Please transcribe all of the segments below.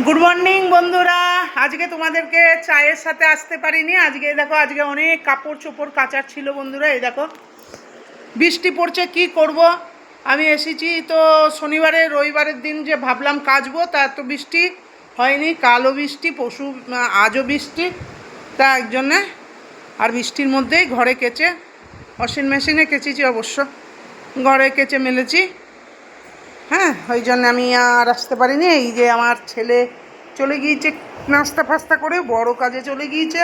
Good morning বন্ধুরা। আজকে তোমাদেরকে চায়ের সাথে আসতে পারিনি। আজকে দেখো, আজকে অনেক কাপড় চোপড় কাচার ছিল বন্ধুরা। এই দেখো বৃষ্টি পড়ছে, কি করব। আমি এসেছি তো শনিবারে, রবিবারের দিন যে ভাবলাম কাচবো, তা তো বৃষ্টি হয়নি। কালও বৃষ্টি, পরশু আজও বৃষ্টি, তা একজনে আর বৃষ্টির মধ্যেই ঘরে কেচে, ওয়াশিং মেশিনে কেচেছি অবশ্য, ঘরে কেচে মেলেছি। হ্যাঁ, ওই জন্য আমি আর আসতে পারিনি। এই যে আমার ছেলে চলে গিয়েছে নাস্তা ফাস্তা করে, বড় কাজে চলে গিয়েছে।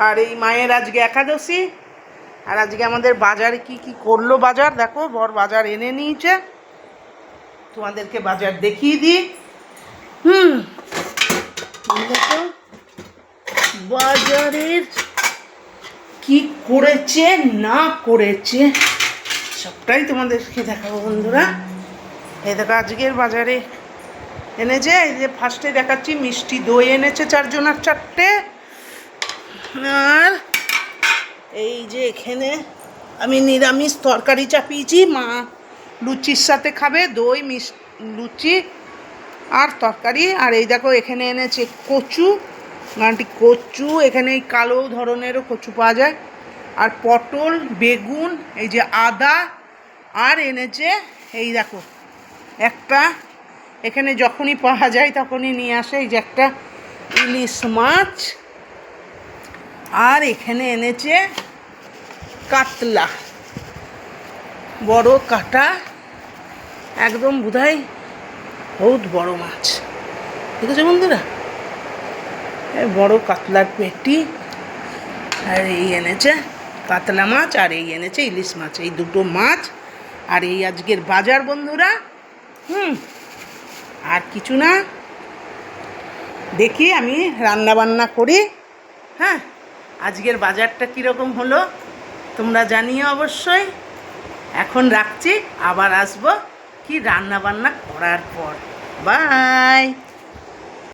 আর এই মায়ের আজকে একাদশী। আর আজকে আমাদের বাজারে কি কি করলো, বাজার দেখো, বর বাজার এনে নিয়েছে। তোমাদেরকে বাজার দেখিয়ে দিই। দেখো বাজারের কি করেছে না করেছে সবটাই তোমাদেরকে দেখাবো বন্ধুরা। এই দেখো আজকের বাজারে এনেছে, এই যে ফার্স্টে দেখাচ্ছি, মিষ্টি দই এনেছে 4 জনের 4টে। আর এই যে এখানে আমি নিরামিষ তরকারি চাপিয়েছি, মা লুচির সাথে খাবে, দই লুচি আর তরকারি। আর এই দেখো এখানে এনেছে কচু, কচু, এখানে এই কালো ধরনেরও কচু পাওয়া যায়। আর পটল, বেগুন, এই যে আদা। আর এনেছে এই দেখো একটা, এখানে যখনই পাওয়া যায় তখনই নিয়ে আসে, এই যে একটা ইলিশ মাছ। আর এখানে এনেছে কাতলা, বড় কাটা, একদম বোধহয় বহুত বড় মাছ, দেখেছো বন্ধুরা, বড় কাতলার পেটি। আর এই এনেছে কাতলা মাছ, আর এই এনেছে ইলিশ মাছ, এই দুটো মাছ। আর এই আজকের বাজার বন্ধুরা। আর কিছু না, দেখি আমি রান্না বান্না করি। হ্যাঁ, আজকের বাজারটা কীরকম হলো তোমরা জানিও অবশ্যই। এখন রাখছি, আবার আসবো কি রান্না বান্না করার পর। বাই।